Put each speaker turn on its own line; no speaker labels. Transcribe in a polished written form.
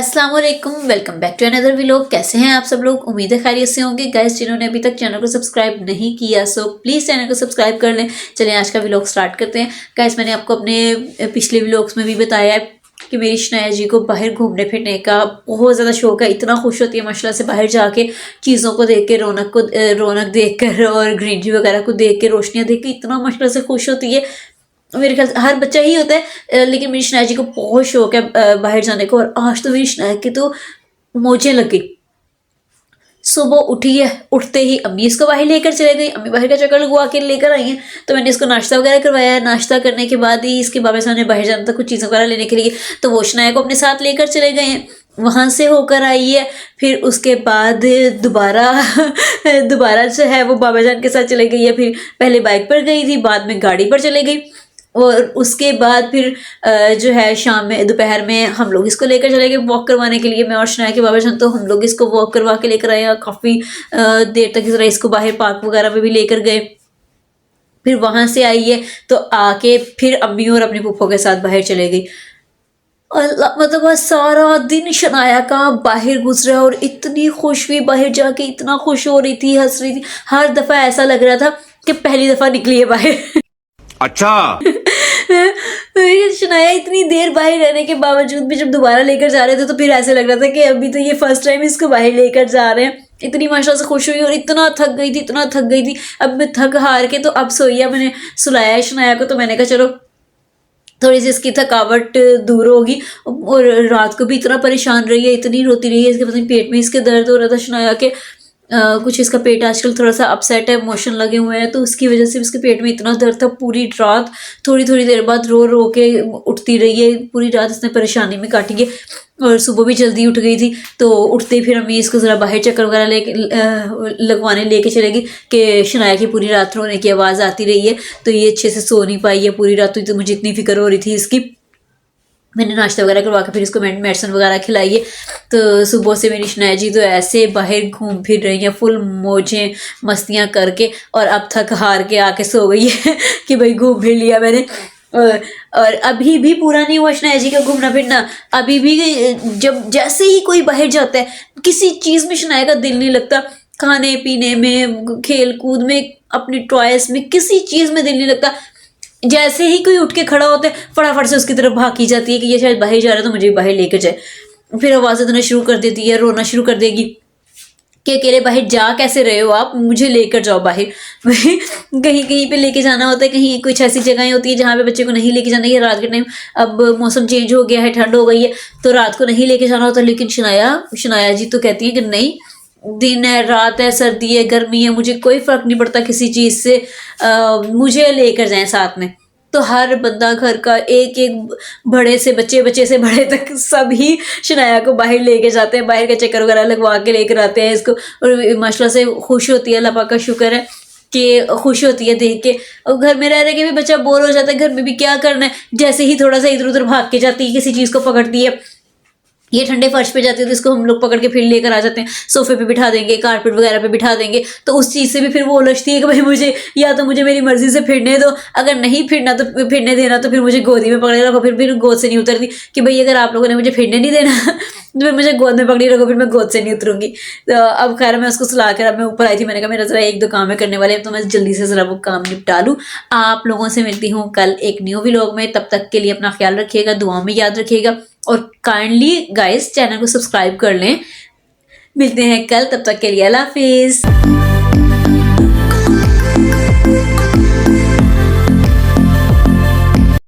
अस्सलाम वालेकुम, welcome back to another vlog. कैसे हैं आप सब लोग? उम्मीद है खैरियत से होंगे। गाइस, जिन्होंने अभी तक चैनल को सब्सक्राइब नहीं किया सो प्लीज़ चैनल को सब्सक्राइब कर लें। चलें आज का व्लॉग स्टार्ट करते हैं। गाइस, मैंने आपको अपने पिछले व्लॉग्स में भी बताया है कि मेरी शनाया जी को बाहर घूमने फिरने का बहुत ज़्यादा शौक है। इतना खुश होती है माशाल्लाह से बाहर जाके, चीज़ों को देख के, रौनक देख कर और ग्रीनरी वगैरह को देख के, रोशनियाँ देख के इतना माशाल्लाह से खुश होती है। मेरे ख्याल से हर बच्चा ही होता है, लेकिन मेरी शनाया जी को बहुत शौक है बाहर जाने को। और आज तो मेरी शनाया की तो मौजें लग गई। सुबह उठी है, उठते ही अम्मी इसको बाहर लेकर चले गई। अम्मी बाहर का चक्कर लगवा के लेकर आई हैं, तो मैंने इसको नाश्ता वगैरह करवाया। नाश्ता करने के बाद ही इसके बाबा साहब ने बाहर जाना था कुछ चीज़ें वगैरह लेने के लिए, तो वो शनाया को अपने साथ लेकर चले गए हैं। वहाँ से होकर आई है, फिर उसके बाद दोबारा जो है वो बाबा जान के साथ चले गई है। फिर पहले बाइक पर गई थी, बाद में गाड़ी पर चले गई। और उसके बाद फिर जो है शाम में, दोपहर में हम लोग इसको लेकर चले गए वॉक करवाने के लिए। मैं और शनाया के बाबा जान, तो हम लोग इसको वॉक करवा के लेकर आए। काफ़ी देर तक इस तरह इसको बाहर पार्क वगैरह में भी लेकर गए। फिर वहाँ से आई है तो आके फिर अम्मी और अपने पुप्पो के साथ बाहर चले गई। और मतलब बस सारा दिन शनाया का बाहर गुजरा और इतनी खुश हुई बाहर जाके, इतना खुश हो रही थी, हंस रही थी। हर दफ़ा ऐसा लग रहा था कि पहली दफ़ा निकली है बाहर।
अच्छा।
शनाया इतनी देर बाहर रहने के बावजूद भी जब दोबारा लेकर जा रहे थे तो फिर ऐसे लग रहा था कि अभी तो ये फर्स्ट टाइम इसको बाहर लेकर जा रहे हैं। इतनी माशाल्लाह से खुश हुई और इतना थक गई थी, इतना थक गई थी। अब मैं थक हार के तो अब सोई है, मैंने सुलाया शनाया को। तो मैंने कहा चलो थोड़ी सी इसकी थकावट दूर होगी। और रात को भी इतना परेशान रही है, इतनी रोती रही है। इसके पता नहीं पेट में इसके दर्द हो रहा था शनाया के। कुछ इसका पेट आजकल थोड़ा सा अपसेट है, मोशन लगे हुए हैं, तो उसकी वजह से इसके पेट में इतना दर्द था। पूरी रात थोड़ी थोड़ी देर बाद रो रो के उठती रही है। पूरी रात इसने परेशानी में काटी है। और सुबह भी जल्दी उठ गई थी, तो उठते ही फिर अम्मी इसको ज़रा बाहर चक्कर वगैरह लगवाने लेके चलेगी कि शनाया की पूरी रात रोने की आवाज़ आती रही है, तो ये अच्छे से सो नहीं पाई है पूरी रात। तो मुझे इतनी फिक्र हो रही थी इसकी। मैंने नाश्ता वगैरह करवा के फिर इसको मेडिसिन वगैरह खिलाई है। तो सुबह से मेरी शनाया जी तो ऐसे बाहर घूम फिर रही है, फुल मौजें मस्तियाँ करके, और अब थक हार के आके सो गई है कि भाई घूम फिर लिया मैंने। और अभी भी पूरा नहीं हुआ शनाया जी का घूमना फिरना। अभी भी जब जैसे ही कोई बाहर जाता है, किसी चीज़ में शनाया का दिल नहीं लगता। खाने पीने में, खेल कूद में, अपनी टॉयस में, किसी चीज़ में दिल नहीं लगता। जैसे ही कोई उठ के खड़ा होता है फटाफट से उसकी तरफ भागी जाती है कि ये शायद बाहर जा रहा है तो मुझे भी बाहर लेकर जाए। फिर आवाज़ें देना शुरू कर देती है, रोना शुरू कर देगी कि अकेले बाहर जा कैसे रहे हो आप, मुझे लेकर जाओ बाहर। कहीं कहीं पे लेके जाना होता है, कहीं कुछ ऐसी जगहें होती है जहाँ पे बच्चे को नहीं लेके जाना है। रात के टाइम अब मौसम चेंज हो गया है, ठंड हो गई है, तो रात को नहीं लेके जाना होता। लेकिन शनाया जी तो कहती है कि नहीं, दिन है, रात है, सर्दी है, गर्मी है, मुझे कोई फ़र्क नहीं पड़ता किसी चीज़ से, मुझे लेकर जाएं साथ में। तो हर बंदा घर का एक एक, बड़े से बच्चे से बड़े तक सभी शनाया को बाहर लेके जाते हैं, बाहर के चक्कर वगैरह लगवा के लेकर आते हैं इसको। और माशाल्लाह से खुश होती है, अल्लाह पाक का शुक्र है कि खुश होती है देख के। और घर में रह रहे के भी बच्चा बोर हो जाता है, घर में भी क्या करना है। जैसे ही थोड़ा सा इधर उधर भाग के जाती है, किसी चीज़ को पकड़ती है, ये ठंडे फर्श पे जाती है तो इसको हम लोग पकड़ के फिर लेकर आ जाते हैं, सोफे पे बिठा देंगे, कारपेट वगैरह पे बिठा देंगे। तो उस चीज़ से भी फिर वो उलझती है कि भाई मुझे, या तो मुझे मेरी मर्जी से फिरने दो, अगर नहीं फिरना तो फिरने देना तो फिर मुझे गोदी में पकड़े रखो। फिर गोद से नहीं उतरती कि भाई अगर आप लोगों ने मुझे फिरने नहीं देना तो फिर मुझे गोद में पकड़ी रखो, फिर मैं गोद से नहीं उतरूंगी। तो अब खैर मैं उसको सुला कर अब मैं ऊपर आई थी। मैंने कहा मेरा ज़रा एक दो काम है करने वाले, तो मैं जल्दी से ज़रा वो काम निपटा लूँ। आप लोगों से मिलती हूँ कल एक न्यू व्लॉग में। तब तक के लिए अपना ख्याल रखिएगा, दुआ में याद रखिएगा, और काइंडली गाइस चैनल को सब्सक्राइब कर लें। मिलते हैं कल, तब तक के लिए अल्लाह हाफिज़।